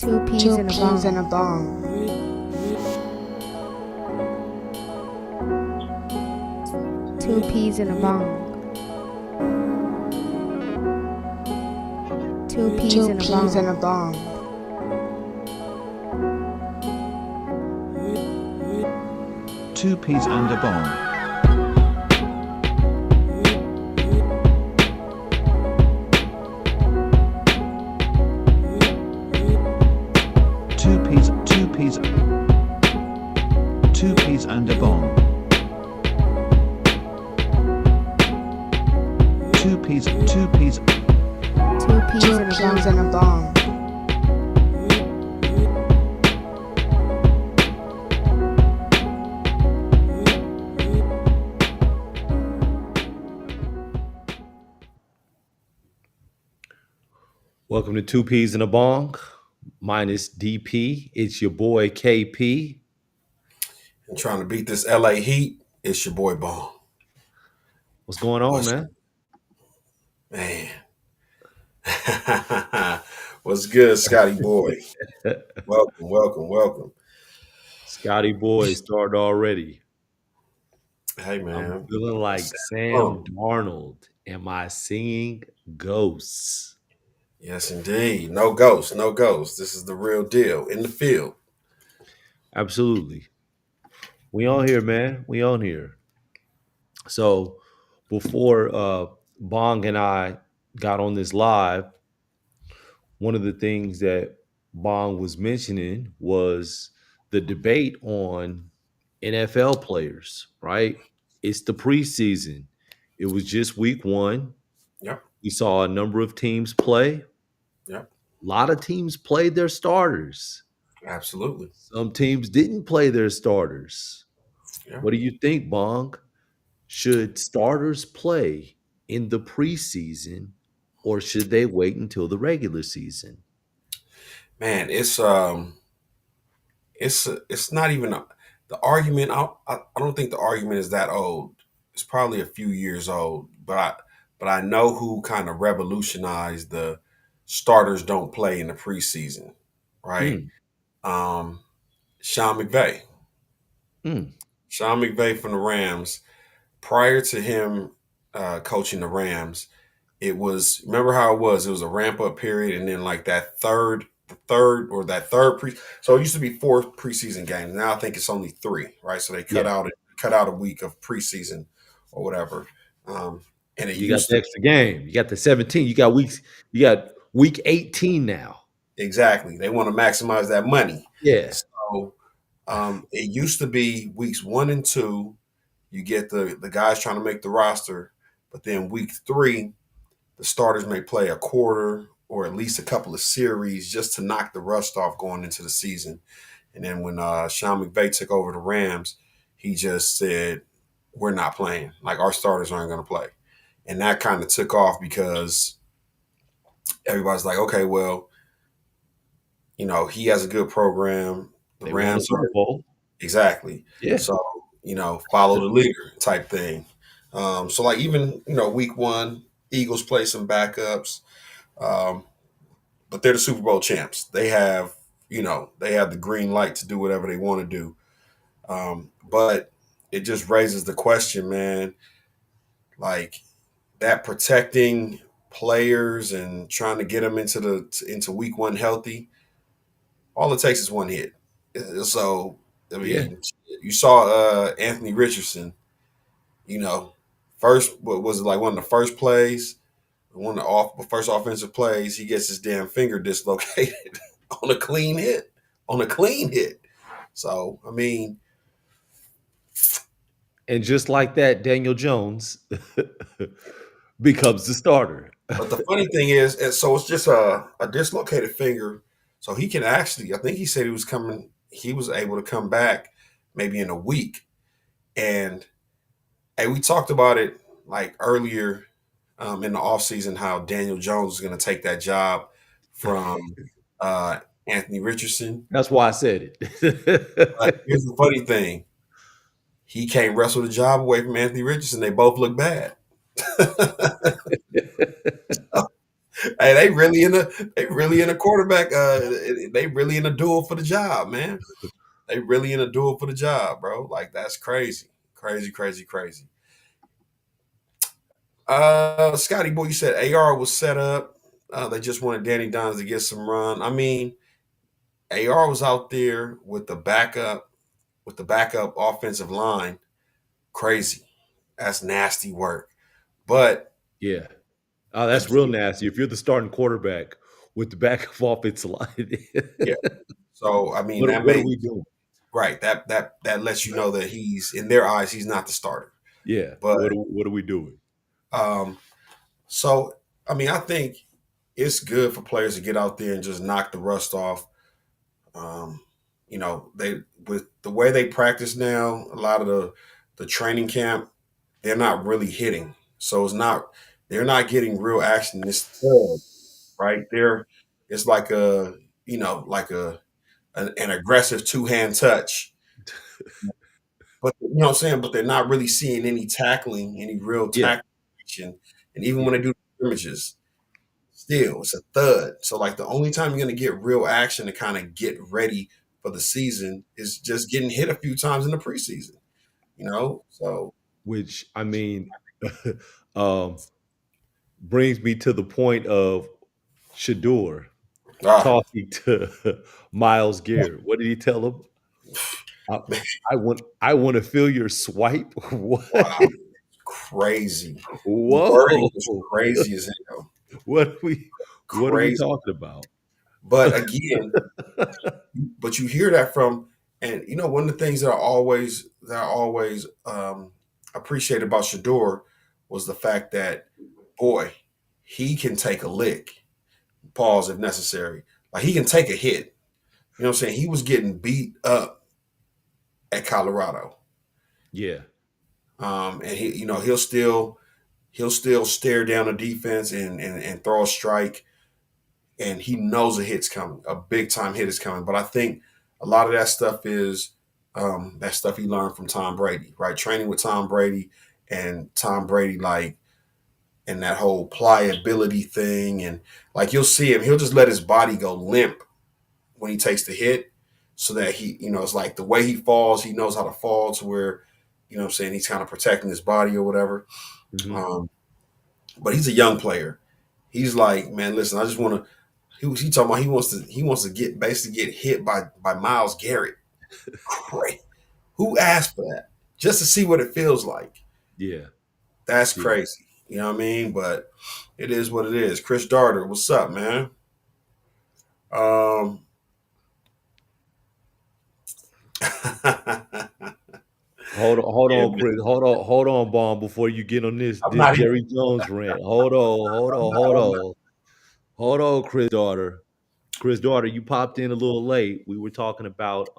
Two peas in a bong. Two peas in a bong. Two peas in a bong. Two peas and a bong. Two peas and a bong. Two peas. Two peas in a bong. Welcome to Two Peas in a Bong. Minus DP. It's your boy KP. And trying to beat this LA Heat, it's your boy Bong. What's going on, man? Man. What's good, Scotty boy? Welcome. Scotty boy started already. Hey, man. I'm feeling like Sam Darnold. Am I seeing ghosts? Yes, indeed. No ghosts. This is the real deal in the field. Absolutely. We on here, man. We on here. So before Bong and I got on this live, one of the things that Bong was mentioning was the debate on NFL players, right? It's the preseason. It was just week one. Yep. We saw a number of teams play. Yep. A lot of teams played their starters. Absolutely. Some teams didn't play their starters. Yep. What do you think, Bong? Should starters play in the preseason or should they wait until the regular season? Man, it's not even the argument. I don't think the argument is that old. It's probably a few years old, but I know who kind of revolutionized the starters don't play in the preseason, right? Sean McVay. Sean McVay from the Rams. Prior to him coaching the Rams, remember how it was? It was a ramp up period, and then like that third so it used to be 4 preseason games. Now I think it's only 3, right? So they cut out a week of preseason or whatever. And you got the extra game. You got the 17. You got week 18 now. Exactly. They want to maximize that money. Yeah. So it used to be weeks 1 and 2, you get the guys trying to make the roster, but then week 3, the starters may play a quarter or at least a couple of series just to knock the rust off going into the season. And then when Sean McVay took over the Rams, he just said, we're not playing. Like, our starters aren't going to play. And that kind of took off because everybody's like, okay, well, he has a good program. The Rams Super Bowl. Exactly. Yeah. So, follow the leader type thing. So like even, week 1, Eagles play some backups. But they're the Super Bowl champs. They have, the green light to do whatever they want to do. But it just raises the question, man, like that protecting players and trying to get them into week 1 healthy. All it takes is one hit. So, I mean, you saw Anthony Richardson, first, what was it, like one of the first plays? One of the first offensive plays, he gets his damn finger dislocated on a clean hit. So, I mean. And just like that, Daniel Jones becomes the starter. But the funny thing is, so it's just a dislocated finger. So he can actually, I think he said he was able to come back maybe in a week. And hey, we talked about it like earlier in the offseason, how Daniel Jones is going to take that job from Anthony Richardson. That's why I said it. But here's the funny thing. He can't wrestle the job away from Anthony Richardson. They both look bad. Hey, they really in a quarterback. They really in a duel for the job, man. They really in a duel for the job, bro. Like that's crazy, crazy, crazy, crazy. Scotty boy, you said AR was set up. They just wanted Danny Dimes to get some run. I mean, AR was out there with the backup offensive line. Crazy. That's nasty work. But Yeah. Oh, that's real again, nasty. If you're the starting quarterback with the backup offensive line, yeah. So I mean, what that what are made we doing? right. That lets you know that he's in their eyes, he's not the starter. Yeah. But What are we doing? um, so I mean, I think it's good for players to get out there and just knock the rust off. Um, they with the way they practice now, a lot of the training camp, they're not really hitting. So they're not getting real action. It's thud, right? It's like like an aggressive two-hand touch. But you know what I'm saying? But they're not really seeing any tackling, any real Yeah. tackling action. And even when Yeah. they do scrimmages, still it's a thud. So like the only time you're gonna get real action to kind of get ready for the season is just getting hit a few times in the preseason. So Which I mean, um, brings me to the point of Shador ah, talking to Miles Garrett. What did he tell him? I, I want to feel your swipe. What? wow, crazy. The wording Whoa! was crazy as hell. What are we Crazy. talking about? But again, but you hear that from, and one of the things that I always appreciated about Shador was the fact that, boy, he can take a lick, pause if necessary. Like he can take a hit. You know what I'm saying? He was getting beat up at Colorado, Yeah. and he'll still stare down a defense and throw a strike, and he knows a hit's coming, a big time hit is coming. But I think a lot of that stuff is that stuff he learned from Tom Brady, right? Training with Tom Brady, and Tom Brady, like, and that whole pliability thing. And like you'll see him, he'll just let his body go limp when he takes the hit, so that it's like the way he falls, he knows how to fall to where, what I'm saying, he's kind of protecting his body or whatever. Hmm. Um, but he's a young player. He's like, man, listen, I just want to. He talking about he wants to basically get hit by Miles Garrett. Great. Who asked for that? Just to see what it feels like. Yeah. That's Yeah. crazy. You know what I mean? But it is what it is. Chris Darter, what's up, man? Um, Hold yeah, on, man. Chris. Hold on, Bomb. Before you get on this I'm this not even. Jerry Jones rant. I'm not. Hold on, Chris Daughter. Chris Daughter, you popped in a little late. We were talking about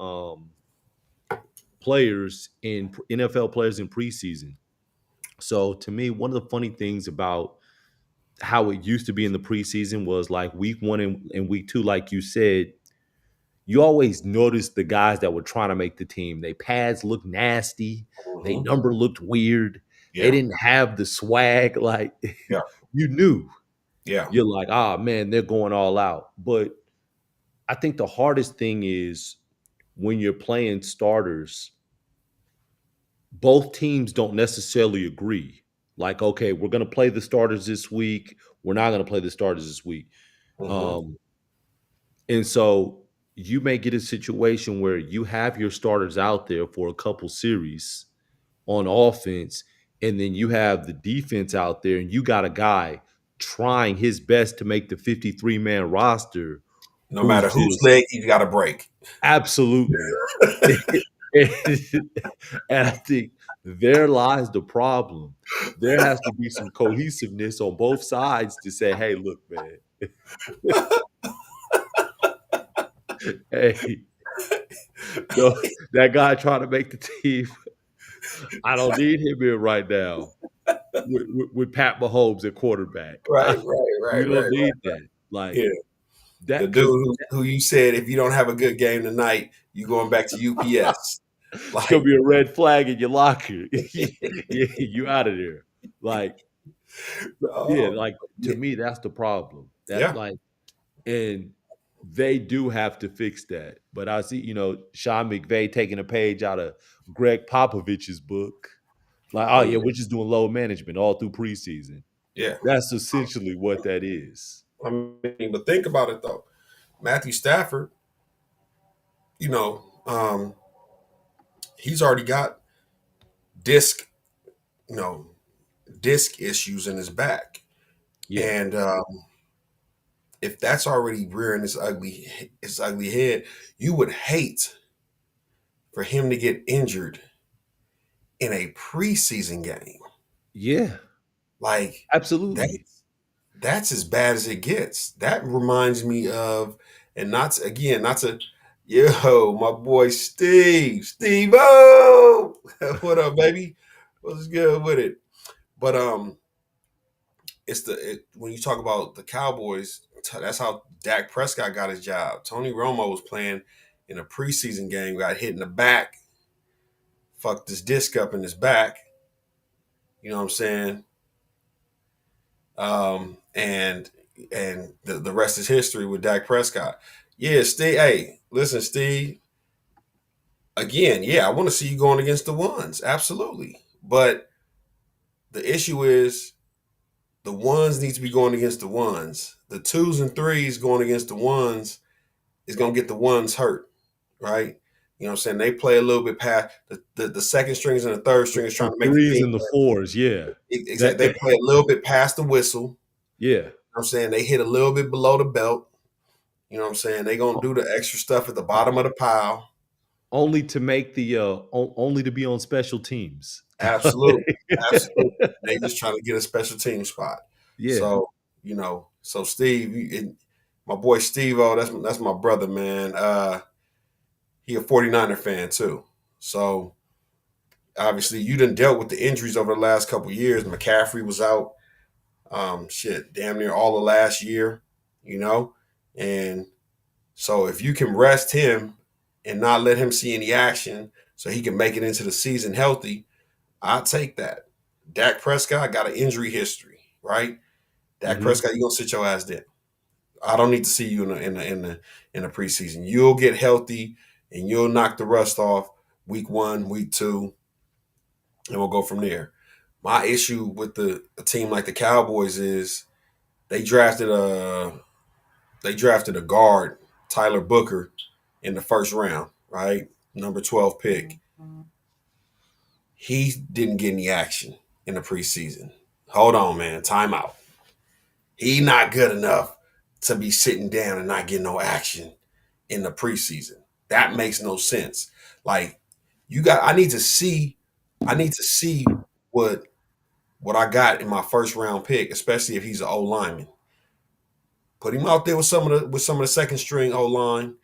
players in NFL players in preseason. So to me, one of the funny things about how it used to be in the preseason was like week one and week two, like you said, you always noticed the guys that were trying to make the team. They pads looked nasty. They Mhm. number looked weird. They Yeah, didn't have the swag. Like yeah, you knew. yeah. You're like, ah, man, they're going all out. But I think the hardest thing is when you're playing starters, both teams don't necessarily agree. Like, okay, we're going to play the starters this week. We're not going to play the starters this week. Hmm. Um, and so you may get a situation where you have your starters out there for a couple series on offense, and then you have the defense out there, and you got a guy trying his best to make the 53-man roster No who's matter whose just leg you got to break. absolutely. And I think there lies the problem. There has to be some cohesiveness on both sides to say, hey, look, man, hey, no, that guy trying to make the team, I don't need him here right now with Pat Mahomes at quarterback. Right, right, We right, don't right, need right. that. Like Yeah, the that, dude because who you said if you don't have a good game tonight, you going back to UPS. it's gonna Like, be a red flag in your locker. You out of there. Like Yeah, Oh, like to yeah, me, that's the problem. That yeah, like, and they do have to fix that. But I see, Sean McVay taking a page out of Greg Popovich's book. Like, oh oh yeah, yeah, we're just doing load management all through preseason. yeah. That's essentially what that is. I mean, but think about it though. Matthew Stafford, you know, he's already got disc, you know, disc issues in his back, Yeah. and if that's already rearing his ugly head, you would hate for him to get injured in a preseason game. Yeah. Like that, Absolutely. that's as bad as it gets. That reminds me of, and not to, again, not to, yo, my boy Steve O, what up, baby? What's good with it? But when you talk about the Cowboys, that's how Dak Prescott got his job. Tony Romo was playing in a preseason game, got hit in the back, fucked his disc up in his back. You know what I'm saying? And the rest is history with Dak Prescott. Yeah, Steve. Hey, listen, Steve. Again, yeah, I want to see you going against the ones, absolutely. But the issue is the ones need to be going against the ones. The twos and threes going against the ones is going to get the ones hurt, right? You know what I'm saying? They play a little bit past the second strings and the third stringers trying The to make the threes team and the work. fours, yeah. That, Exactly. They that play a little bit past the whistle. yeah. I'm saying they hit a little bit below the belt. You know what I'm saying? They're gonna do the extra stuff at the bottom of the pile. Only to make the only to be on special teams. Absolutely. Absolutely. They just trying to get a special team spot. Yeah. So, so Steve, my boy Steve O, that's my brother, man. He a 49er fan too. So obviously you done dealt with the injuries over the last couple of years. McCaffrey was out, damn near all of last year, you know? And so if you can rest him and not let him see any action so he can make it into the season healthy, I'll take that. Dak Prescott got an injury history, right? Dak Mhm. Prescott, you gonna sit your ass down. I don't need to see you in the preseason. You'll get healthy and you'll knock the rust off week 1, week 2, and we'll go from there. My issue with a team like the Cowboys is they drafted a guard, Tyler Booker, in the first round, right? Number 12 pick. He didn't get any action in the preseason. Hold on, man. Timeout. He not good enough to be sitting down and not getting no action in the preseason. That makes no sense. Like I need to see what I got in my first round pick, especially if he's an O lineman. Put him out there with some of the second string O line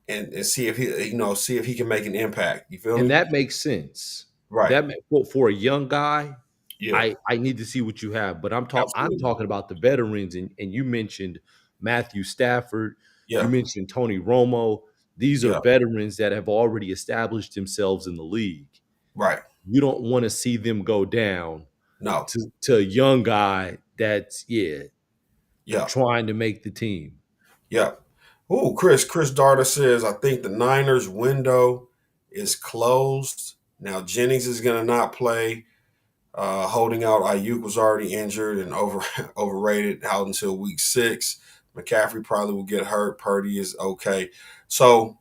and see if he can make an impact. You feel And me? that makes sense. Right. For a young guy, Yeah. I need to see what you have. But I'm Absolutely. talking about the veterans, and you mentioned Matthew Stafford, you Yeah. mentioned Tony Romo. These are Yeah. veterans that have already established themselves in the league. Right. You don't want to see them go down No. to a young guy that's Yeah. trying to make the team. Yeah. Oh, Chris Darter says, I think the Niners window is closed. Now Jennings is gonna not play. Holding out Ayuk was already injured and overrated out until week 6. McCaffrey probably will get hurt. Purdy is okay. So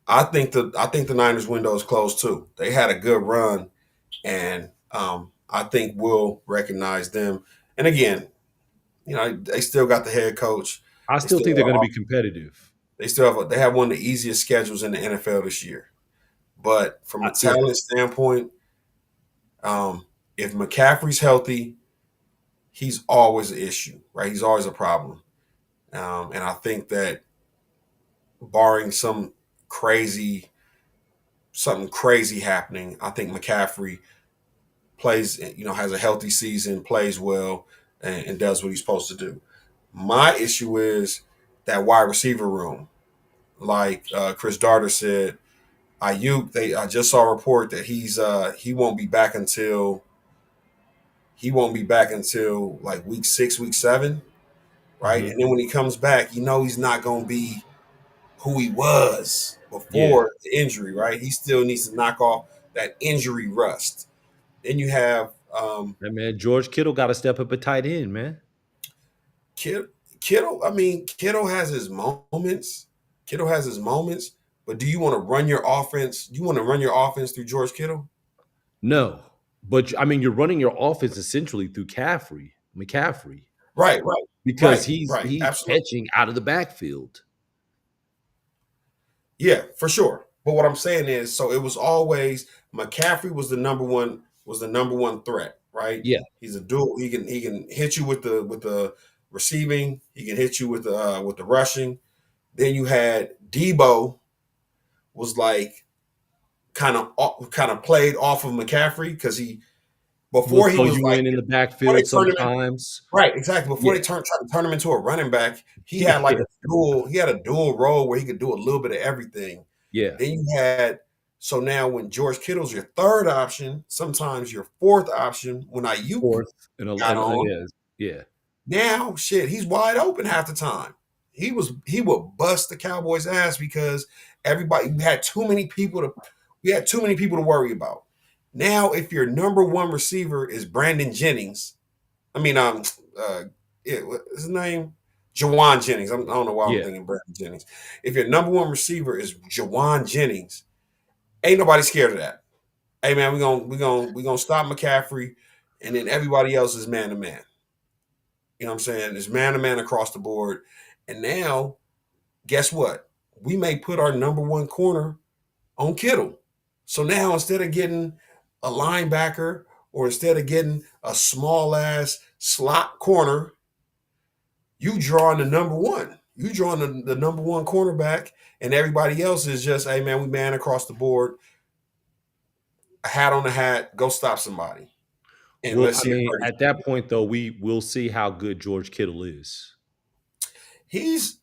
I think the Niners window is closed too. They had a good run, and I think we'll recognize them. And again, they still got the head coach. I They still still think they're going to have, be competitive. they have one of the easiest schedules in the NFL this year. But from a Yeah, talent standpoint, if McCaffrey's healthy, he's always an issue, right? He's always a problem. And I think that barring something crazy happening, I think McCaffrey plays, has a healthy season, plays well, and does what he's supposed to do. My issue is that wide receiver room. Like Chris Darter said, I just saw a report that he won't be back until he won't be back until like week 6, week 7, right? Hmm. And then when he comes back, he's not going to be who he was Yeah. before the injury, right? He still needs to knock off that injury rust. Then you have That man, George Kittle got to step up at tight end, man. Kid, Kittle. I mean, Kittle has his moments. Kittle has his moments. But do you want to run your offense? Do you want to run your offense through George Kittle? No, but I mean, you're running your offense essentially through McCaffrey, Right, right, because right, he's right. he's Absolutely. catching out of the backfield. Yeah, for sure. But what I'm saying is, so it was always McCaffrey was the number one threat, right? Yeah, He's a dual. He can hit you with the receiving. He can hit you with the rushing. Then you had Debo was like kind of played off of McCaffrey because he we'll before he throw was you like in the before they backfield turned him in, sometimes. right, exactly, before Yeah, they tried to turn him into a running back, yeah, he had a dual role where he could do a little bit of everything. yeah. Then you had so now when George Kittle's your third option, sometimes your fourth option when Ayuk Fourth got on, yeah, yeah. now shit, he's wide open half the time. He would bust the Cowboys' ass because everybody we had too many people to worry about. Now, if your number one receiver is Brandon Jennings, I mean, what's his name? Jawan Jennings. I don't know why I'm Yeah. thinking Brandon Jennings. If your number one receiver is Jawan Jennings, ain't nobody scared of that. Hey man, we gonna stop McCaffrey, and then everybody else is man to man. You know what I'm saying? It's man to man across the board. And now, guess what? We may put our number one corner on Kittle. So now instead of getting a linebacker or instead of getting a small ass slot corner, you drawing the number one. You drawing the number one cornerback, and everybody else is just, hey man, we man across the board, a hat on the hat, go stop somebody. And Well, let's I see mean, a 30. at that point though, we will see how good George Kittle is. He's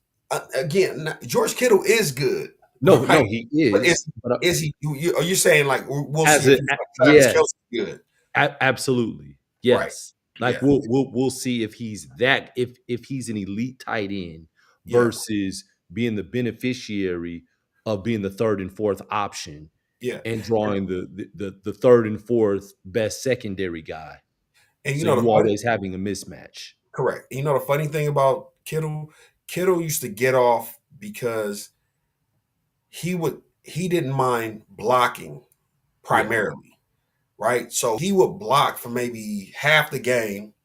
again, George Kittle is good, No, right? no, he But is. But is he? Are you saying like we'll as see if a he's like Travis yes, Kelsey good? absolutely, Right. yes. Like Yeah. we'll see if he's that if he's an elite tight end Yeah. versus being the beneficiary of being the third and fourth option Yeah. and And, drawing the third and fourth best secondary guy. and So you the funny always having a mismatch. correct. The funny thing about Kittle used to get off because he didn't mind blocking Yeah. primarily, right? So he would block for maybe half the game,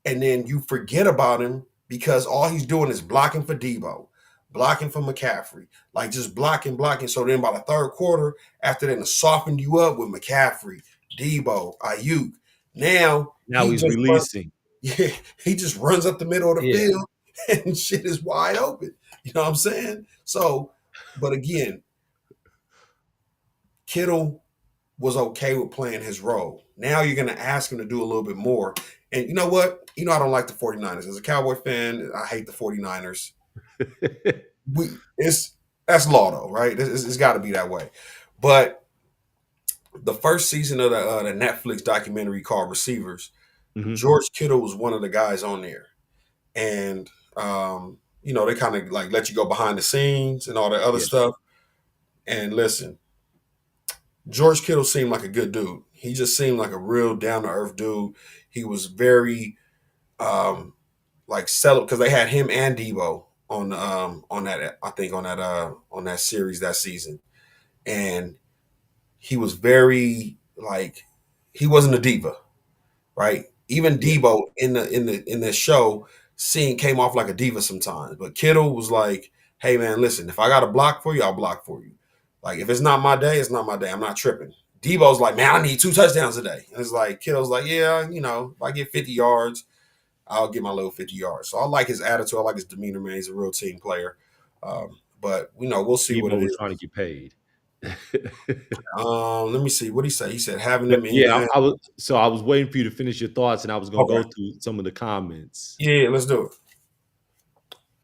and then you forget about him because all he's doing is blocking for Debo, blocking for McCaffrey, like just blocking, blocking. So then by the third quarter, after then, softened you up with McCaffrey, Debo, Ayuk. Now Now he's releasing. yeah, he just runs up the middle of the Yeah. field and shit is wide open. You know what I'm saying? So, but again, Kittle was okay with playing his role. Now you're going to ask him to do a little bit more. And you know what? I don't like the 49ers. As a Cowboy fan, I hate the 49ers. That's law though, right? It's got to be that way. But the first season of the Netflix documentary called Receivers, Mhm. George Kittle was one of the guys on there. And they kind of like let you go behind the scenes and all that other Yeah. stuff. And listen, George Kittle seemed like a good dude. He just seemed like a real down to earth dude. He was very like settled because they had him and Debo on that I think on that series that season, and he was very like he wasn't a diva, right? Even Yeah. Debo in the show scene came off like a diva sometimes, but Kittle was like, "Hey man, listen, if I got to block for you, I'll block for you. Like if it's not my day, it's not my day. I'm not tripping." Debo's like, "Man, I need 2 touchdowns today," and it's like Kittle's like, "Yeah, if I get 50 yards, I'll get my little 50 yards." So I like his attitude. I like his demeanor, man. He's a real team player. But we'll see what Debo it was is. trying to get paid. Let me see. What did he say? He said having But them in your yeah, hand. I was waiting for you to finish your thoughts, and I was gonna Okay. go through some of the comments. Yeah, let's do it.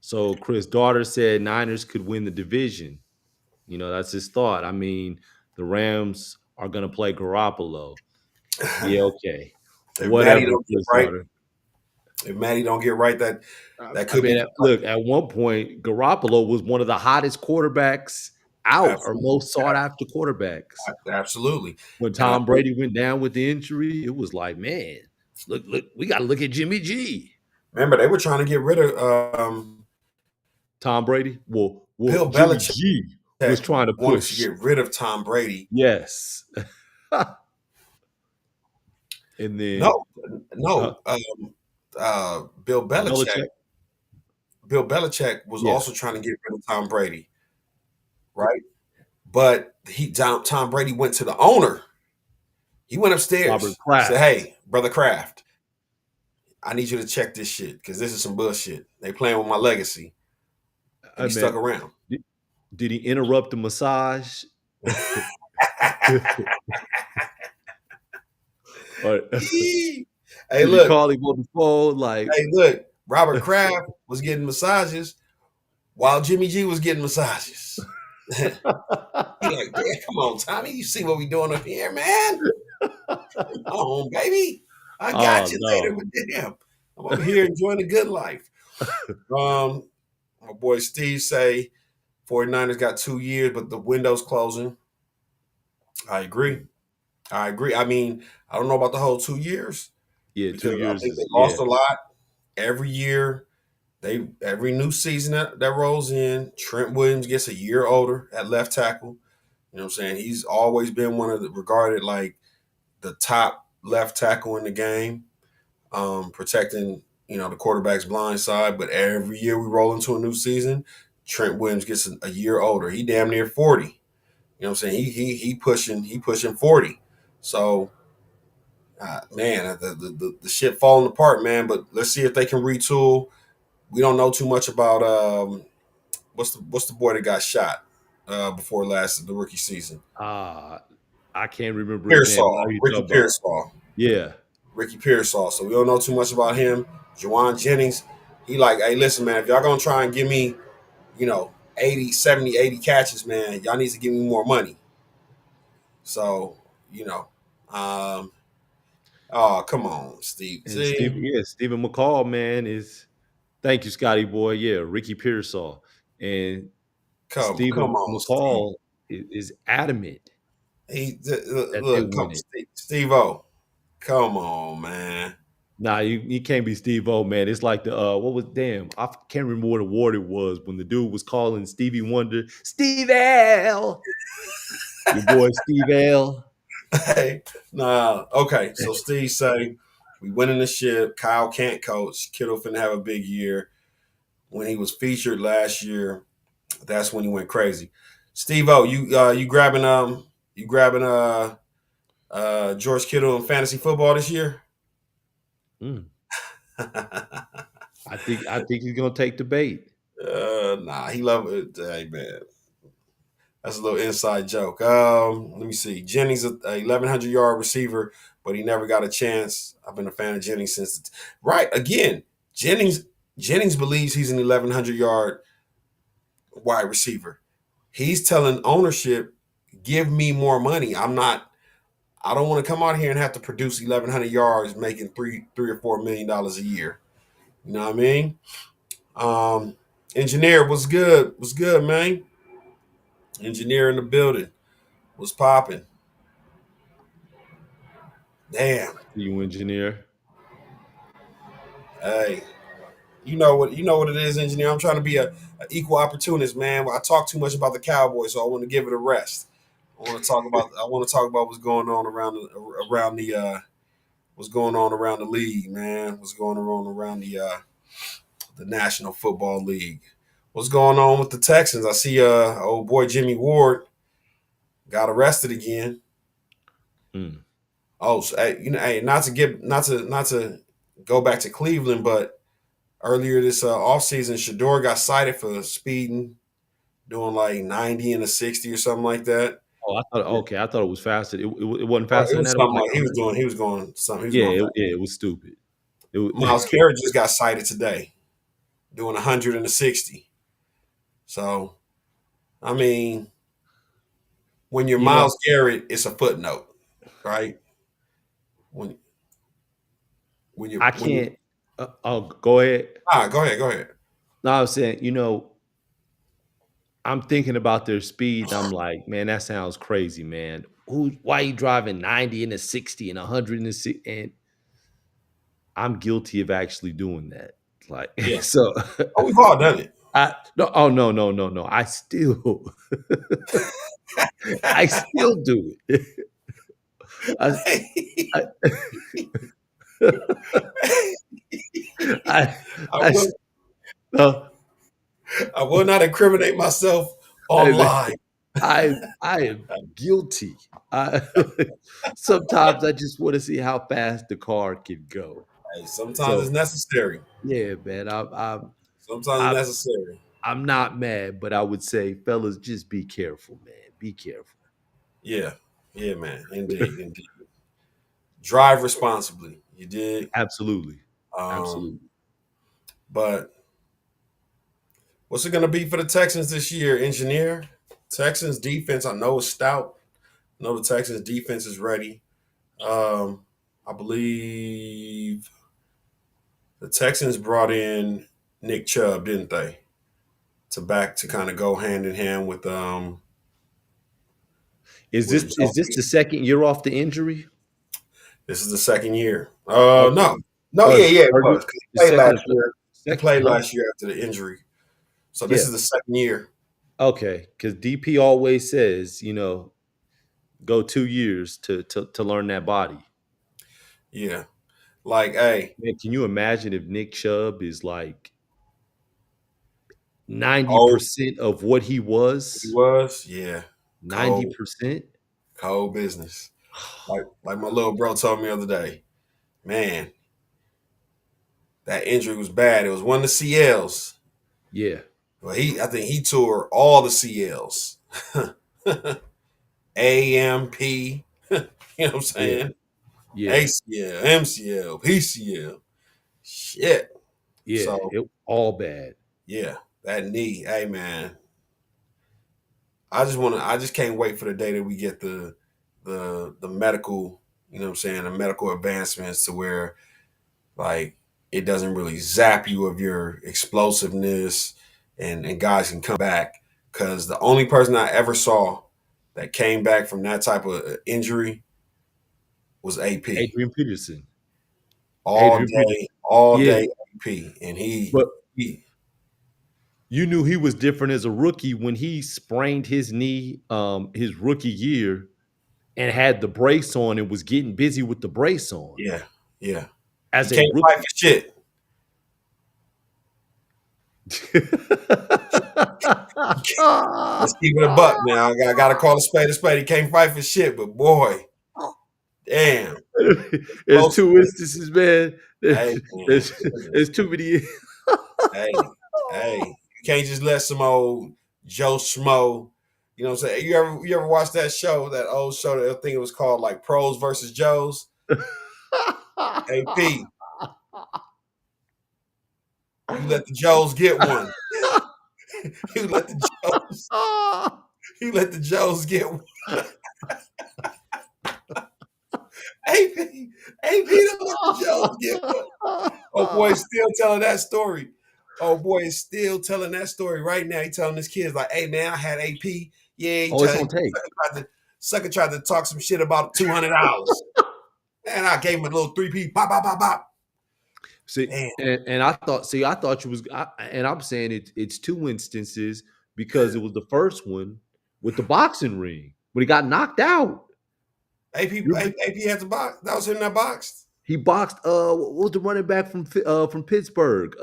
So Chris Daughter said Niners could win the division. That's his thought. I mean, the Rams are gonna play Garoppolo. Yeah, okay. If Maddie Whatever, don't get Chris right, Carter. that could be. look, at one point, Garoppolo was one of the hottest quarterbacks out, or Absolutely, most sought after quarterbacks. absolutely. When And I Tom think, Brady went down with the injury, it was like, man, look, we got to look at Jimmy G. remember, they were trying to get rid of Tom Brady. Well, Bill Jimmy Belichick. G was trying to Wanted to push. get rid of Tom Brady. Yes. And then No. Bill Belichick. Belichick was Yeah. also trying to get rid of Tom Brady, right? But Tom Brady went to the owner. He went upstairs. Robert Kraft. Said, "Hey, brother Kraft, I need you to check this shit because this is some bullshit. They playing with my legacy." And he stuck around. Did he interrupt the massage? Or, Hey, did look. he call him on the phone? Like, hey, look. Robert Kraft was getting massages while Jimmy G was getting massages. He like, damn, come on, Tommy. You see what we doing up here, man? Come on, baby. I got you later, but damn, I'm over here enjoying the good life. My boy Steve say 49ers got 2 years, but the window's closing. I agree. I mean, I don't know about the whole 2 years. Yeah, 2 years. I think they lost a lot. Every year, every new season that rolls in, Trent Williams gets a year older at left tackle. You know what I'm saying? He's always been regarded like the top left tackle in the game, protecting, the quarterback's blind side. But every year we roll into a new season, Trent Williams gets a year older. He damn near 40. You know what I'm saying? He pushing 40. So man, the shit falling apart, man. But let's see if they can retool. We don't know too much about what's the boy that got shot before the rookie season. I can't remember his name. Ricky Pearsall. Yeah. Ricky Pearsall. So we don't know too much about him. Juwan Jennings, he like, hey, listen, man, if y'all gonna try and give me, 80, 70, 80 catches, man, y'all need to give me more money. So, oh, come on, Steve. Stephen McCall, man, is thank you, Scotty boy. Yeah, Ricky Pearsall. And Stephen McCall is adamant. Steve-O. Come on, man. Nah, you can't be Steve-O, man. It's like I can't remember what award it was when the dude was calling Stevie Wonder, Steve L. Your boy Steve L. Hey, nah. Okay, so Steve say we winning the ship. Kyle can't coach. Kittle finna have a big year. When he was featured last year, that's when he went crazy. Steve-O, you grabbing George Kittle in fantasy football this year? I think he's gonna take the bait. Nah, he love it. Hey man, that's a little inside joke. Let me see. Jennings, a 1,100-yard receiver, but he never got a chance. I've been a fan of Jennings since. Right again, Jennings believes he's an 1,100-yard wide receiver. He's telling ownership, give me more money. I don't want to come out here and have to produce 1,100 yards, making $3 or $4 million a year. You know what I mean? Engineer, what's good? What's good, man? Engineer in the building. What's popping? Damn. You engineer. Hey, you know what it is, engineer. I'm trying to be a equal opportunist, man. I talk too much about the Cowboys, so I want to give it a rest. I want to talk about what's going on around the league, man. What's going on around the National Football League? What's going on with the Texans? I see old boy Jimmy Ward got arrested again. Oh, so, hey, not to go back to Cleveland, but earlier this offseason, Shador got cited for speeding, doing like 90 and a 60 or something like that. Oh, I thought it was faster. It wasn't faster than that. He was going something. It was stupid. Myles Garrett just got cited today, doing 100 and a 60. So, I mean, when you're Myles Garrett, it's a footnote, right? I when you can't. Oh, go ahead. go ahead, go ahead. No, I was saying, I'm thinking about their speed. I'm like, man, that sounds crazy, man. Why you driving 90 and a 60 and 160? And I'm guilty of actually doing that. Like, Yeah. so Oh, we've all done it. I no, oh no, no, no, no. I still I still do it. I, I, I, I I, will uh, I will not incriminate myself hey, man, online. I am guilty. I sometimes I just want to see how fast the car can go. Hey, sometimes it's So necessary. yeah, man, Sometimes it's I'm necessary. I'm not mad, but I would say, fellas, just be careful, man. Be careful. Yeah. Yeah, man. Indeed. Indeed. Drive responsibly. You did. Absolutely, Um, absolutely. but what's it gonna be for the Texans this year, engineer? Texans defense, I know is stout. I know the Texans defense is ready. I believe the Texans brought in Nick Chubb, didn't they? To kind of go hand in hand Is this Jones. the second year off the injury? This is the second year. Okay. No, no, Oh, yeah, yeah, it or was. 'Cause he the played second or last year. He second, played huh? last year after the injury, so this Yeah. is the second year. Okay. Because DP always says, go 2 years to learn that body. Yeah, like, hey, Man, can you imagine if Nick Chubb is like ninety oh, percent of what he he was? was, yeah, Ninety cold, percent. cold business. Like my little bro told me the other day, man, that injury was bad. It was one of the CLs. Yeah. Well, I think he tore all the CLs. AMP, you know what I'm Yeah. saying? Yeah. ACL, MCL, PCL. Shit. Yeah. So It all bad. yeah, that knee. Hey man, I just can't wait for the day that we get the medical, you know what I'm saying, the medical advancements to where like it doesn't really zap you of your explosiveness and guys can come back. Cause the only person I ever saw that came back from that type of injury was AP. Adrian Peterson. All Adrian Peterson. day, all Yeah. day AP. And But he you knew he was different as a rookie when he sprained his knee his rookie year and had the brace on and was getting busy with the brace on yeah, yeah. He as a can't fight rookie. for shit. Let's keep it a buck now. I gotta call a spade a spade. He can't fight for shit, but boy, damn. There's Close. two instances, man. Hey man, There's too many. hey, hey. You can't just let some old Joe Schmo, you know what I'm saying? You ever watch that show, that old show that I think it was called like Pros versus Joes? Hey P, you let the Joes get one. You let the Joes, you let the Joes get one. AP, AP don't let the Joes get one. Oh boy, is still telling that story. Oh boy, is still telling that story right now. He telling his kids like, "Hey man, I had AP. Yeah, Oh, it's on tape. Sucker tried to talk some shit about $200, and I gave him a little 3P. Pop, pop, pop, pop. See, Damn. and I thought you was, and I'm saying it's two instances because it was the first one with the boxing ring when he got knocked out. AP had the box. That was him that boxed. He boxed. What was the running back from Pittsburgh?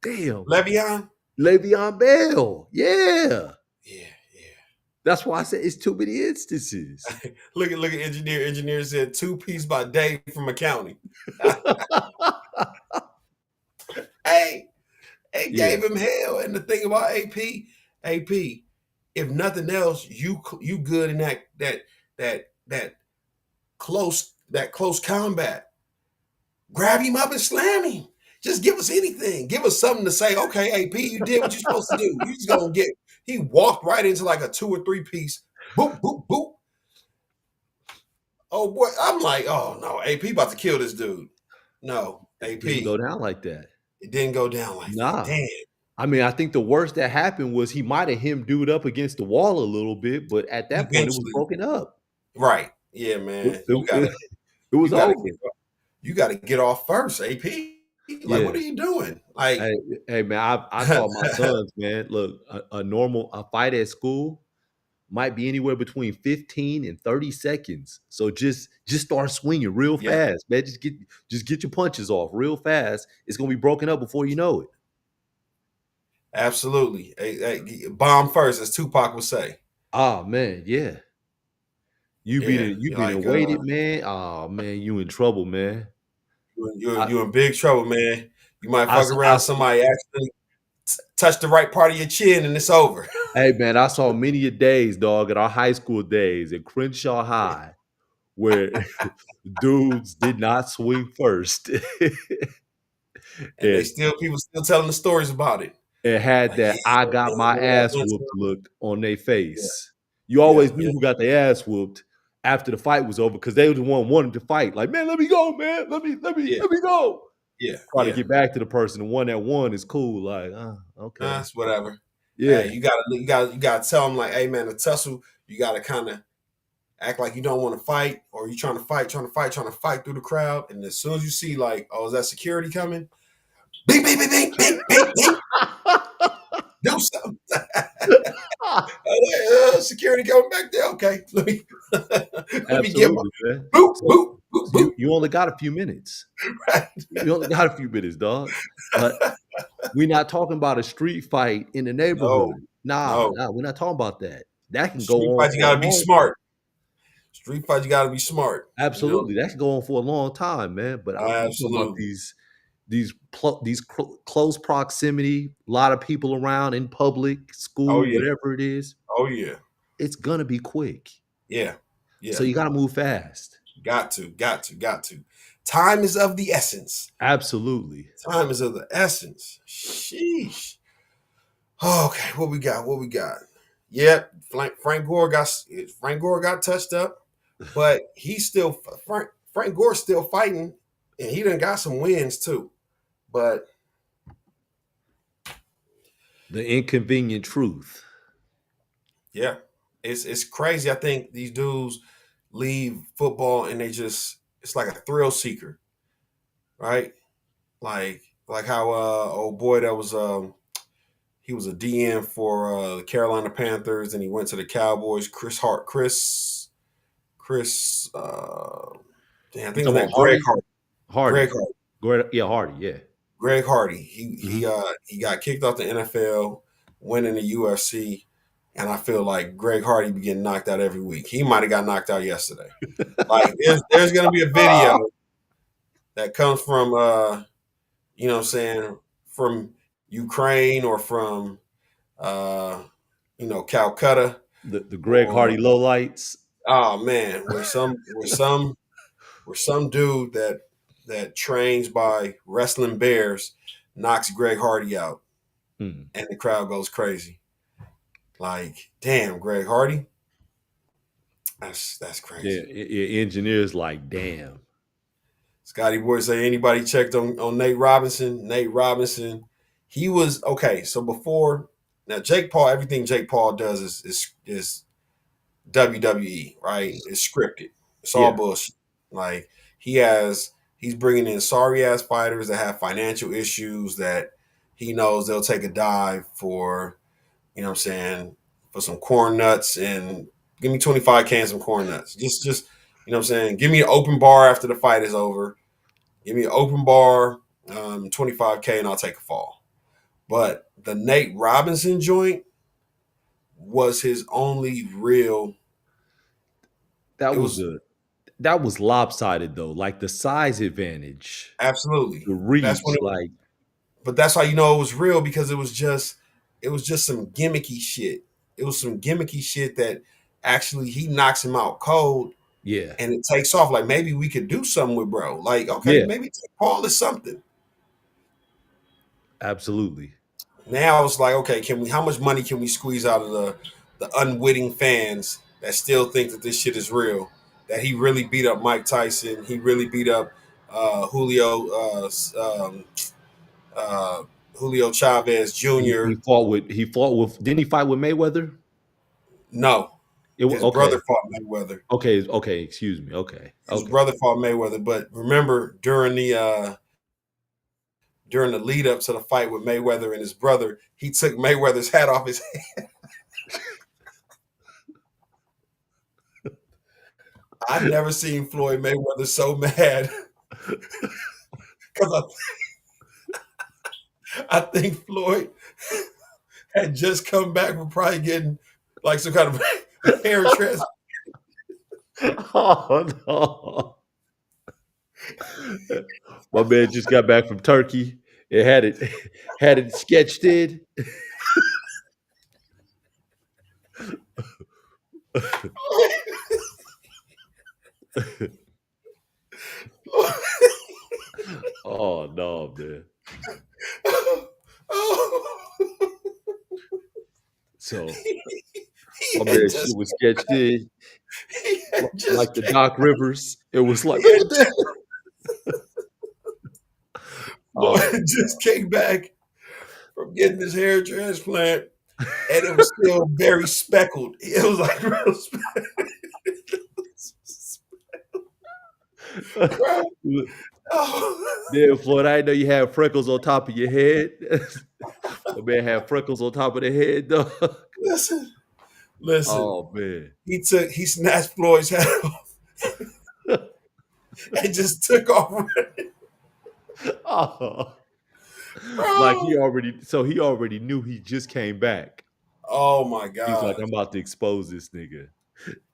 Damn, Le'Veon. Le'Veon Bell. Yeah, Yeah, yeah. that's why I said it's too many instances. Look at engineer. Engineer said 2 piece by Dave from accounting. Hey, they Yeah. gave him hell. And the thing about AP, if nothing else, you good in that close combat. Grab him up and slam him. Just give us anything. Give us something to say. Okay, AP, you did what you're supposed to do. You just gonna get. He walked right into like a 2 or 3 piece. Boop boop boop. Oh boy, I'm like, oh no, AP about to kill this dude. No, It didn't go AP. down like that. It didn't go down like that. Nah. Damn. I mean, I think the worst that happened was he might have him dude up against the wall a little bit, but at that point, it was Eventually, broken up. right? Yeah, It, man. You it- gotta, it was you gotta over. get, you gotta get off first, AP. Like, Yeah. what are you doing? Like, Hey, man, I taught my sons, man. Look, a fight at school might be anywhere between 15 and 30 seconds. So just start swinging real yeah, fast, man. Just get your punches off real fast. It's gonna be broken up before you know it. absolutely. Bomb first, as Tupac would say. Ah, man, yeah. Yeah, You you're been like, and waited, man. Oh man, you in trouble, man. I, you're in big trouble, man. You might I, fuck s- I around, s- somebody actually touch the right part of your chin, and it's over. hey man, I saw many a days, dog, at our high school days at Crenshaw High, where dudes did not swing first. And and people still telling the stories about it. and had Like, yeah, that I man, got my remember that ass one whooped time? look on their Yeah, face. You yeah, always knew yeah, who got their ass whooped after the fight was over because they were the one wanting to fight. Like, man, let me go, man. yeah, Let me go. yeah, Try to yeah. get back to the person. The one that won is cool. Like, okay. It's whatever. Yeah. Hey, you gotta tell them like, hey man, the tussle, you gotta kind of act like you don't want to fight, or you trying to fight through the crowd. And as soon as you see like, oh, is that security coming? Bing, bing, bing, bing, bing, bing, bing. Do something. Security coming back there. Okay, let me let me get my Absolutely, man. boop, So, boop, boop, so boop. you only got a few minutes. Right. You only got a few minutes, dog. But we're not talking about a street fight in the No, neighborhood. Nah, no. we're not talking about that. That can go Street on fight, you for a gotta be long time. smart. Street fight, you gotta be smart. You know, Absolutely, that can go on for a long time, man. But I'm talking about absolutely. close proximity, a lot of people around in public, Oh school, yeah. whatever it is. Oh yeah. It's gonna be quick, Yeah. so Yeah. you got to move fast. Got to, got to, got to. Time is of the essence. Absolutely. Time is of the essence. Sheesh. Okay, what we got? What we got? Yep, Frank Gore got touched up, but he's still Frank Gore's still fighting, and he done got some wins too. But The inconvenient truth. yeah, it's crazy. I think these dudes leave football and it's like a thrill seeker, right? Like how old boy that was he was a DN for the Carolina Panthers, and he went to the Cowboys. Chris, damn, I You think his talking name about Greg Hardy? Hardy. Hardy. Greg Hardy. Yeah, Hardy. Yeah. Greg Hardy. He Mhm. he uh he got kicked off the NFL, went in the UFC, and I feel like Greg Hardy be getting knocked out every week. He might have got knocked out yesterday. Like there's gonna be a video that comes from you know what I'm saying, from Ukraine or from uh Calcutta, The Greg or Hardy lowlights. oh man, where some dude that trains by wrestling bears knocks Greg Hardy out, Hmm. and the crowd goes crazy. Like, damn, Greg Hardy, that's Yeah, crazy. engineers like, damn. Scotty Boy say anybody checked on Nate Robinson? Nate Robinson, he was okay. So before now, Jake Paul, everything Jake Paul does is WWE, right? It's scripted. It's all Yeah. bullshit. Like he's bringing in sorry ass fighters that have financial issues that he knows they'll take a dive for, you know what I'm saying, for some corn nuts, and give me 25K and some corn nuts. Just you know what I'm saying, give me an open bar after the fight is over. Give me an open bar, 25K, and I'll take a fall. But the Nate Robinson joint was his only real. That It was was a that was lopsided though. Like the size advantage, absolutely the that's when reach, it was. like But that's how you know it was real, because it was just some gimmicky shit. It was some gimmicky shit that actually he knocks him out cold, yeah. and it takes off. Like, maybe we could do something with bro. Like, okay, Yeah, maybe Paul is something. absolutely. Now it's like, okay, can we? How much money can we squeeze out of the unwitting fans that still think that this shit is real? That he really beat up Mike Tyson. He really beat up Julio uh, Julio Chavez Jr. He fought with. Didn't he fight with Mayweather? No, his Okay. brother fought Mayweather. Okay. Excuse me. Okay. His brother fought Mayweather. But remember, during the lead up to the fight with Mayweather and his brother, he took Mayweather's hat off his head. I've never seen Floyd Mayweather so mad because I think Floyd had just come back from probably getting like some kind of hair transplant. Oh no! My man just got back from Turkey. It had it sketched in. Oh no, man! So my man shit was sketched in like the Doc Rivers. It was like what the Floyd just came back from getting his hair transplant, and it was still very speckled. It was like real speckled. Damn, Floyd, I didn't know you had freckles on top of your head. My man had freckles on top of the head, dog. Listen. Oh man. He snatched Floyd's hat off and just took off running. Oh. Like he already knew he just came back. Oh my God. He's like, I'm about to expose this nigga.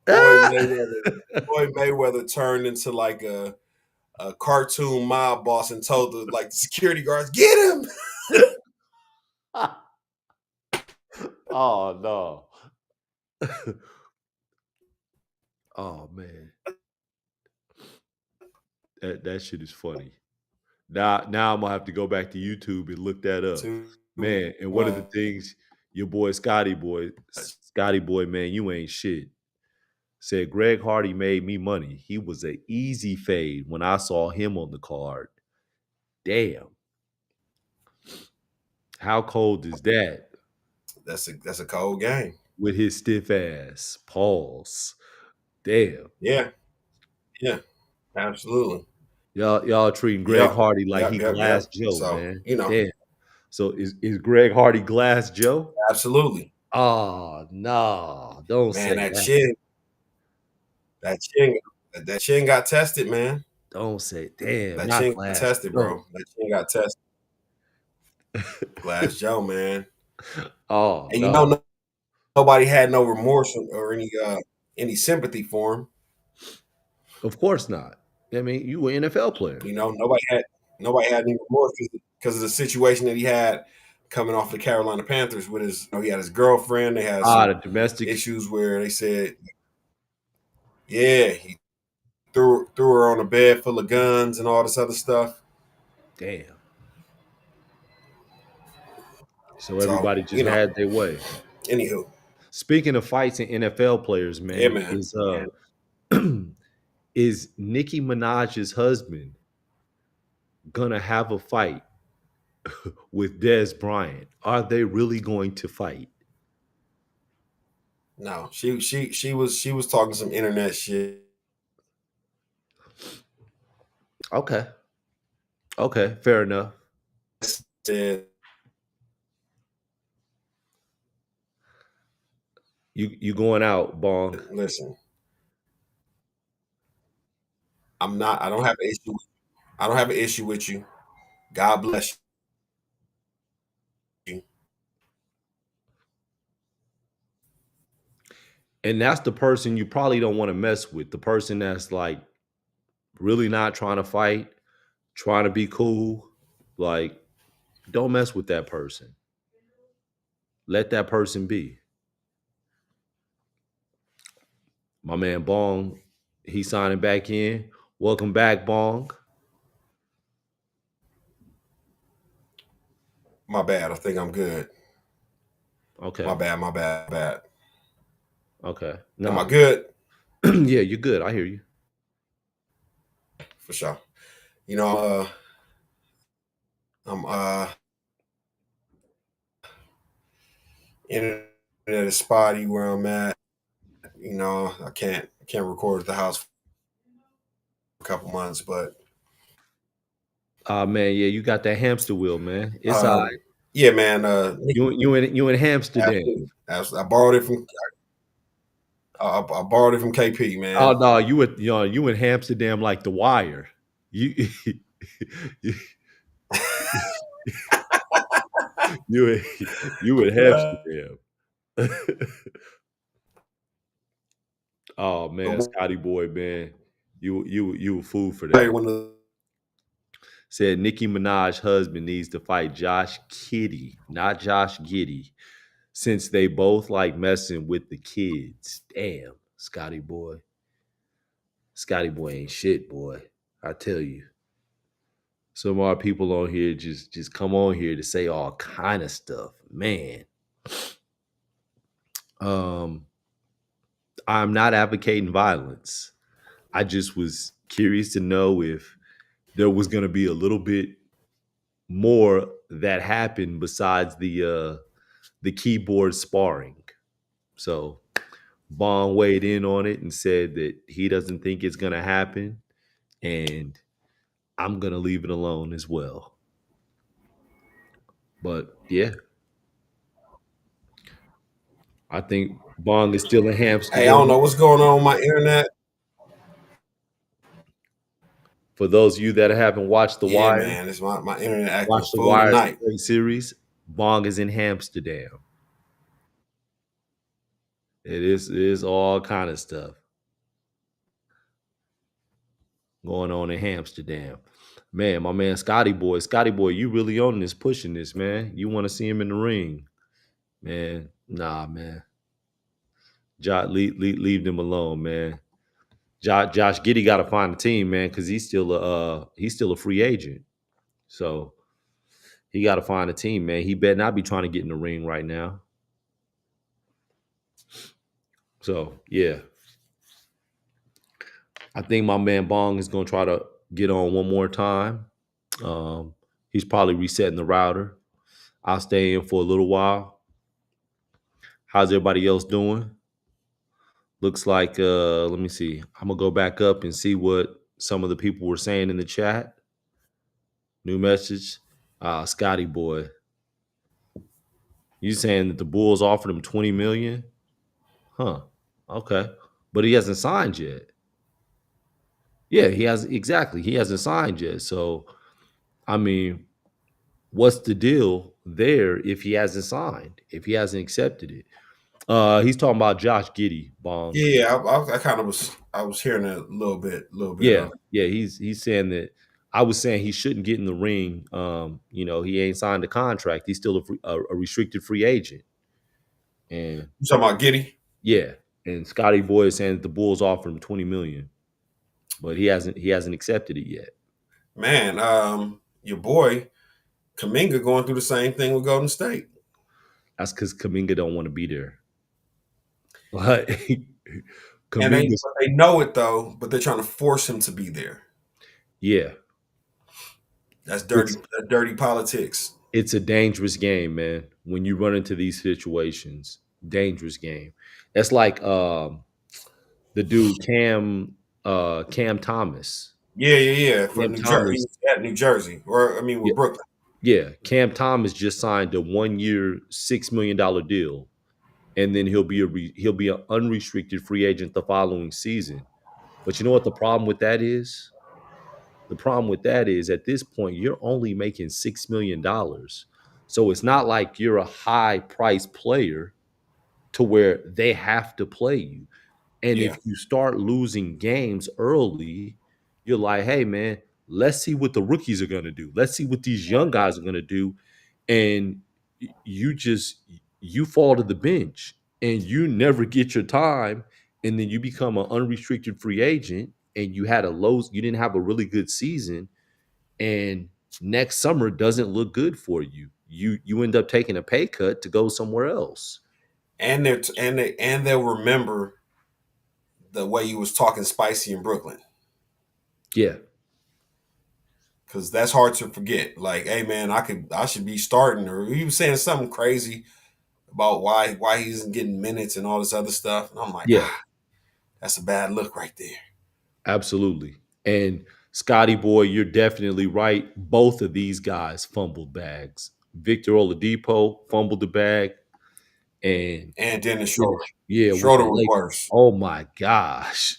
Floyd Mayweather turned into like a cartoon mob boss and told the security guards, get him. Oh no. Oh man. That shit is funny. Now I'm gonna have to go back to YouTube and look that up. Man, and one of the things your boy Scotty boy, man, you ain't shit. Said Greg Hardy made me money. He was an easy fade when I saw him on the card. Damn. How cold is that? That's a cold game. With his stiff ass. Pause. Damn. Yeah. Absolutely. Y'all treating Greg Hardy like he Glass Joe, so, man. You know. Damn. So is Greg Hardy Glass Joe? Absolutely. Oh no. Don't say that. That. That chin got tested, man. Don't say damn. That not chin Glass got tested, Joe. bro. That chin got tested. Glass Joe, man. Oh, and you know nobody had no remorse or any sympathy for him. Of course not. I mean, you were an NFL player. You know, nobody had any remorse because of the situation that he had coming off the Carolina Panthers with his. He had his girlfriend. They had some the domestic issues where they said, he threw her on a bed full of guns and all this other stuff. Damn. So everybody just had their way. Anywho, speaking of fights and NFL players, man, is Nicki Minaj's husband gonna have a fight with Des Bryant? Are they really going to fight? No, she was talking some internet shit. Okay, fair enough. Said you going out, Bong? Listen, I don't have an issue. I don't have an issue with you. God bless you. And that's the person you probably don't want to mess with. The person that's like really not trying to fight, trying to be cool. Like, don't mess with that person. Let that person be. My man Bong, he's signing back in. Welcome back, Bong. My bad. I think I'm good. Okay. My bad. Okay. No. Am I good? Yeah, you're good. I hear you. For sure. You know, I'm internet is spotty where I'm at. You know, I can't record at the house for a couple months, but Man, yeah, you got that hamster wheel, man. It's all uh, right. yeah, man. You in Amsterdam. Absolutely. I borrowed it from I borrowed it from KP, Oh man. no, you in Amsterdam like the wire. You you you in, you in Amsterdam. Oh man, Scotty boy, man. You a fool for that. When the Said Nicki Minaj husband needs to fight Josh Kitty, not Josh Giddy, since they both like messing with the kids. Damn, Scotty boy. Scotty boy ain't shit, boy. I tell you. Some of our people on here just come on here to say all kind of stuff. Man. Um, I'm not advocating violence. I just was curious to know if there was gonna be a little bit more that happened besides the keyboard sparring. So Bond weighed in on it and said that he doesn't think it's gonna happen, and I'm gonna leave it alone as well. But yeah, I think Bong is still in hey, I don't Amsterdam. know what's going on with my internet. For those of you that haven't watched The Yeah, Wire, man, it's my internet acting watch a The fool Wire tonight. series. Bong is in Amsterdam. It is all kind of stuff going on in Amsterdam. Man, my man Scotty boy, you really on this, pushing this, man. You want to see him in the ring, man? Nah, man. Leave them alone, man. Josh Giddy got to find a team, man, because he's still a free agent. So he got to find a team, man. He better not be trying to get in the ring right now. So yeah, I think my man Bong is gonna try to get on one more time. He's probably resetting the router. I'll stay in for a little while. How's everybody else doing? Looks like let me see. I'm gonna go back up and see what some of the people were saying in the chat. New message. Scotty boy. You saying that the Bulls offered him 20 million? Huh. Okay. But he hasn't signed yet. Yeah, he has exactly. He hasn't signed yet. So I mean, what's the deal there if he hasn't signed? If he hasn't accepted it? He's talking about Josh Giddy, Bong. Yeah, I kind of was hearing it a little bit Yeah, of. yeah. He's saying that I was saying he shouldn't get in the ring. He ain't signed a contract. He's still a restricted free agent. And You talking about Giddy? yeah, and Scotty Boy is saying that the Bulls offered him 20 million, but he hasn't accepted it yet. Man, your boy Kaminga going through the same thing with Golden State. That's because Kaminga don't want to be there. But And Kaminga, they know it though, but they're trying to force him to be there. yeah, That's dirty. it's That's dirty politics. it's a dangerous game, man. When you run into these situations, dangerous game. That's like the dude Cam Thomas. Yeah. For Cam New Jersey, he Thomas, was at New Jersey, or I mean, yeah, with Brooklyn. yeah. Cam Thomas just signed a 1 year, $6 million deal, and then he'll be an unrestricted free agent the following season. But you know what the problem with that is? The problem with that is at this point you're only making $6 million, so it's not like you're a high price player to where they have to play you. And Yeah, if you start losing games early, you're like, hey man, let's see what the rookies are gonna do. Let's see what these young guys are gonna do. And you fall to the bench and you never get your time, and then you become an unrestricted free agent and you didn't have a really good season, and next summer doesn't look good for you. You end up taking a pay cut to go somewhere else. and they'll remember the way you was talking spicy in Brooklyn. Yeah. because that's hard to forget. Like, hey man, I should be starting, or he was saying something crazy about why he isn't getting minutes and all this other stuff. And I'm like, Yeah, that's a bad look right there. absolutely. And Scotty boy, you're definitely right. Both of these guys fumbled bags. Victor Oladipo fumbled the bag, and And Dennis yeah, Schroeder. yeah, with the Schroeder was late. worse. Oh my gosh.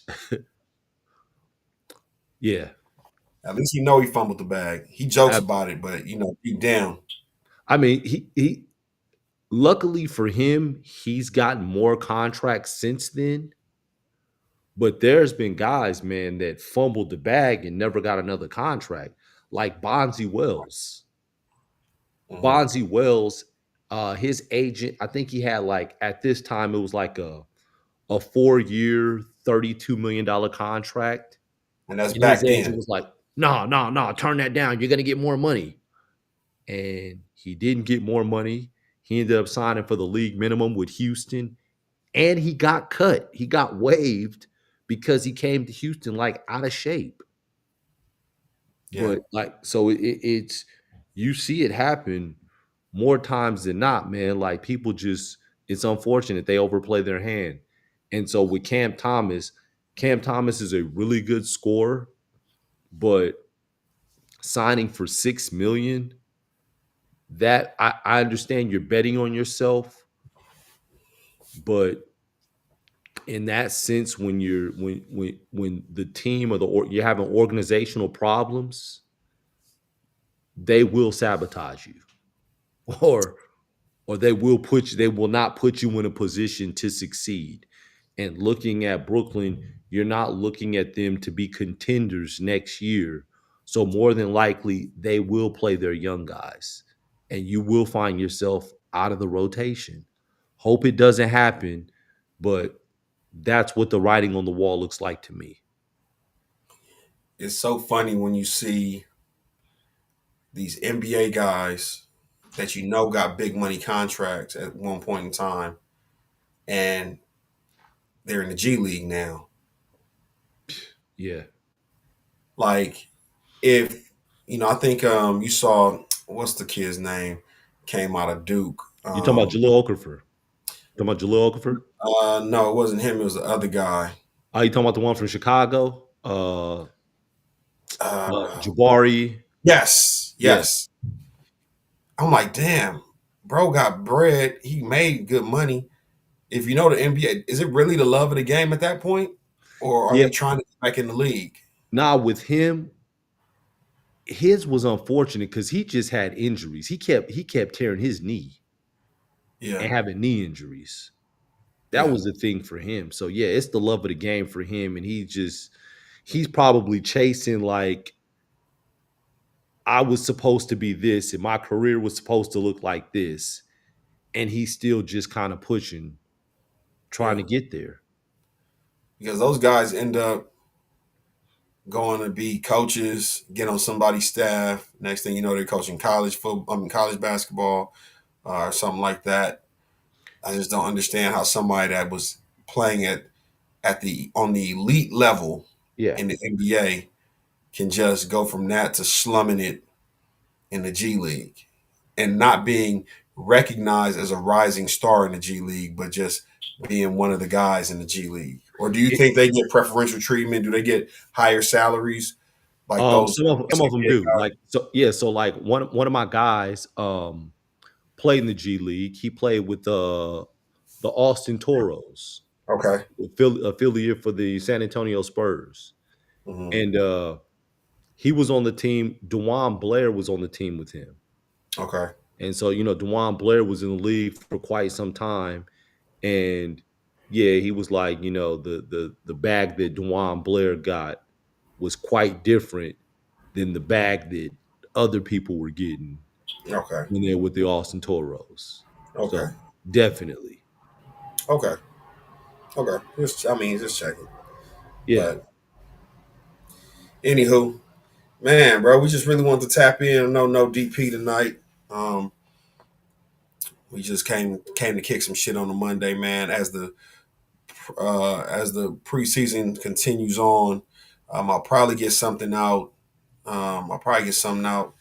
Yeah. At least you know he fumbled the bag. He jokes about it, but deep down. I mean, he luckily for him, he's gotten more contracts since then. But there's been guys, man, that fumbled the bag and never got another contract, like Bonzi Wells. Mhm. Bonzi Wells, his agent, I think he had like at this time it was like a 4 year, $32 million contract. And that's And his back agent then. was like, no, no, no, turn that down. You're gonna get more money. And he didn't get more money. He ended up signing for the league minimum with Houston, and he got cut. He got waived because he came to Houston like out of shape. Yeah. But like, so it's you see it happen more times than not, man. Like people just, it's unfortunate they overplay their hand. And so with Cam Thomas is a really good scorer, but signing for 6 million, that I understand you're betting on yourself, but in that sense, when when the team or you're having organizational problems, they will sabotage you, or they will not put you in a position to succeed. And looking at Brooklyn, you're not looking at them to be contenders next year. So more than likely, they will play their young guys, and you will find yourself out of the rotation. Hope it doesn't happen, but that's what the writing on the wall looks like to me. It's so funny when you see these NBA guys that got big money contracts at one point in time, and they're in the G League now. Yeah. Like, if I think you saw, what's the kid's name, came out of Duke. You talking about Jahlil Okafor? Talking about Jahlil Okafor? No, it wasn't him. It was the other guy. You talking about the one from Chicago? Uh, Jabari. yes, Yeah. yes. I'm like, damn, bro got bread. He made good money. If you know the NBA, is it really the love of the game at that point, or are Yeah. they trying to get back in the league? Now with him, his was unfortunate because he just had injuries. He kept tearing his knee Yeah, and having knee injuries. That yeah, was the thing for him. So yeah, it's the love of the game for him, and he's probably chasing like, I was supposed to be this, and my career was supposed to look like this, and he's still just kind of pushing, trying yeah. to get there. Because those guys end up going to be coaches, get on somebody's staff. Next thing you know, they're coaching college football, college basketball, or something like that. I just don't understand how somebody that was playing at the on the elite level Yeah. in the NBA can just go from that to slumming it in the G League and not being recognized as a rising star in the G League, but just being one of the guys in the G League? Or do you It, think they get preferential treatment? Do they get higher salaries like those some of them NBA do. guys? Like so, yeah. So like one of my guys played in the G League. He played with the Austin Toros, Okay. affiliate for the San Antonio Spurs, Hmm. and he was on the team. Dewan Blair was on the team with him, Okay. and so Dewan Blair was in the league for quite some time, and yeah, he was like the bag that Dewan Blair got was quite different than the bag that other people were getting Okay. when they're with the Austin Toros. Okay. So definitely, Okay. Okay. Just checking. yeah, But anywho, man, bro, we just really wanted to tap in. No DP tonight. Um, we just came to kick some shit on a Monday, man. As the preseason continues on, I'll probably get something out I'll probably get something out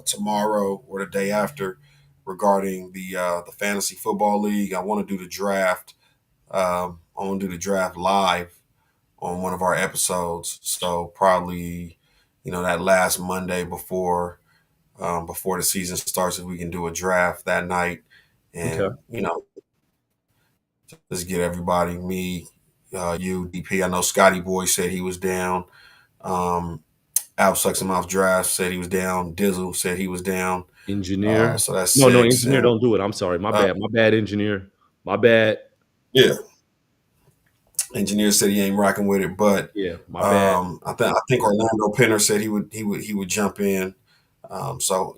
tomorrow or the day after regarding the fantasy football league. I want to do the draft. I want to do the draft live on one of our episodes. So probably, that last Monday before the season starts, if we can do a draft that night, Okay. and just get everybody, me, you, DP. I know Scotty Boy said he was down. Um, Al Suxamouth Draft said he was down. Dizzle said he was down. Engineer. So that's No, no, six. engineer And don't do it. I'm sorry. My uh, bad. My bad, engineer. My bad. yeah, engineer said he ain't rocking with it, but Yeah, my bad. I think Orlando Penner said he would jump in. So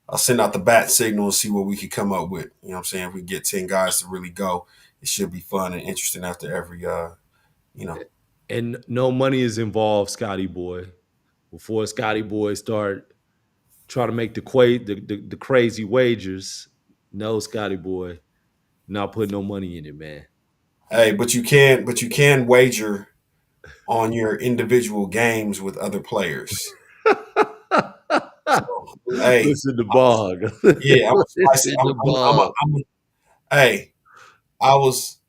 I'll send out the bat signal and see what we could come up with. You know what I'm saying? If we get 10 guys to really go, it should be fun and interesting after every you know. And no money is involved, Scotty boy. Before Scotty boy start trying to make the crazy wagers, no, Scotty boy, not putting no money in it, man. Hey, but you can wager on your individual games with other players. So hey, Listen to I'm a, Bog. yeah, I'm a spicy. Listen to Bog. Hey, I was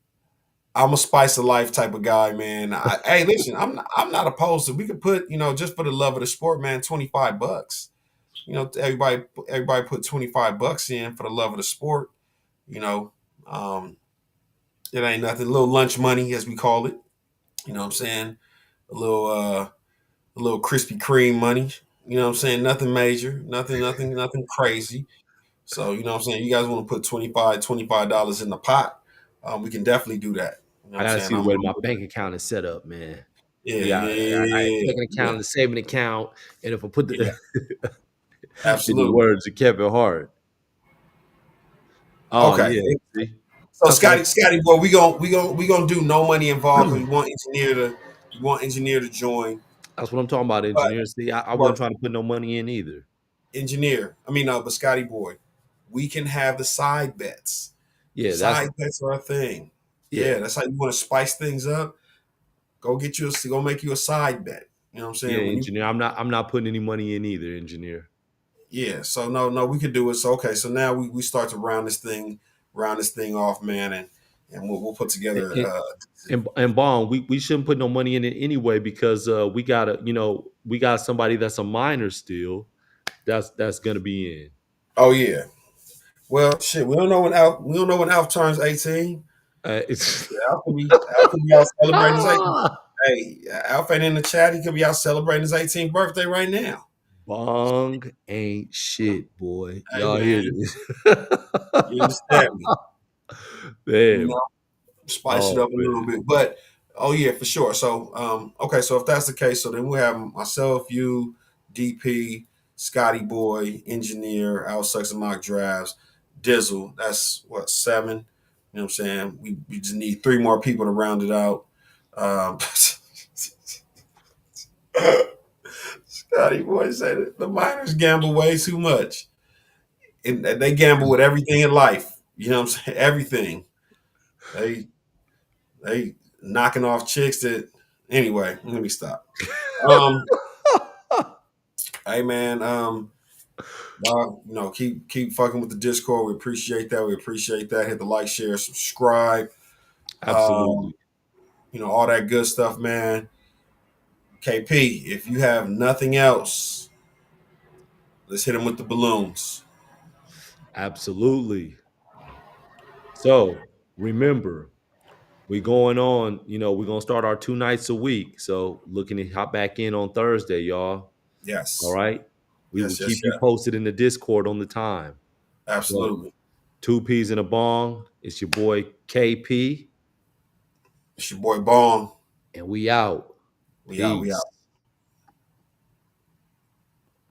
I'm a spice of life type of guy, man. Hey, listen, I'm not opposed to. We could put, just for the love of the sport, man, $25. Everybody put $25 in for the love of the sport. You know, um, it ain't nothing. A little lunch money, as we call it. You know what I'm saying? A little a little Krispy Kreme money. You know what I'm saying? Nothing major, nothing crazy. So, you know what I'm saying? You guys want to put $25 in the pot? We can definitely do that. You know what I I'm gotta saying? see the way my bank account is set up, man. Yeah, Yeah, yeah, I yeah, checking yeah, account and a saving account, and if I put yeah, the in the absolutely. words of Kevin Hart, oh Okay. yeah, see, So that's what Scotty boy, we gonna do no money involved because we want engineer to join. I'm talking about, But engineers. See, I wasn't but trying to put no money in either. but Scotty boy, we can have the side bets. Yeah, that's Side bets are a thing. yeah, Yeah, that's how you want to spice things up. Go make you a side bet. You know what I'm yeah, saying? engineer. I'm not putting any money in either, engineer. Yeah. So no, we could do it. So okay, so now we start to round this thing off, man, and we'll put And, together. and, and Bond, we shouldn't put no money in it anyway because we got somebody that's a minor still that's gonna be in. Oh yeah. Well, shit, we don't know when Alf turns 18. It's Alf could be out celebrating his 18th. Hey, Alf ain't in the chat. He could be out celebrating his 18th birthday right now. Bong ain't shit, boy. Hey Y'all hear man, this? you understand me? You Man, know, spice it oh up a little man, bit. But oh yeah, for sure. So okay, so if that's the case, so then we'll have myself, you, DP, Scotty Boy, Engineer, Al Sucks and Mock Drafts, Dizzle. That's what, seven. You know what I'm saying? We just need three more people to round it out. Um, Scotty Boy said the miners gamble way too much. And they gamble with everything in life. You know what I'm saying? Everything. They they knocking off chicks that anyway, let me stop. Um, hey man, keep fucking with the Discord. We appreciate that. We appreciate that. Hit the like, share, subscribe. Um, absolutely, all that good stuff, man. KP, if you have nothing else, let's hit him with the balloons. absolutely. So remember, we going on. We're gonna start our 2 nights a week. So looking to hop back in on Thursday, y'all. All Yes. right. We will Yes, keep yes, you yes. posted in the Discord on the time. So Absolutely. two peas in a bong. It's your boy KP, It's your boy Bong. and we out. We out. We out. Peace.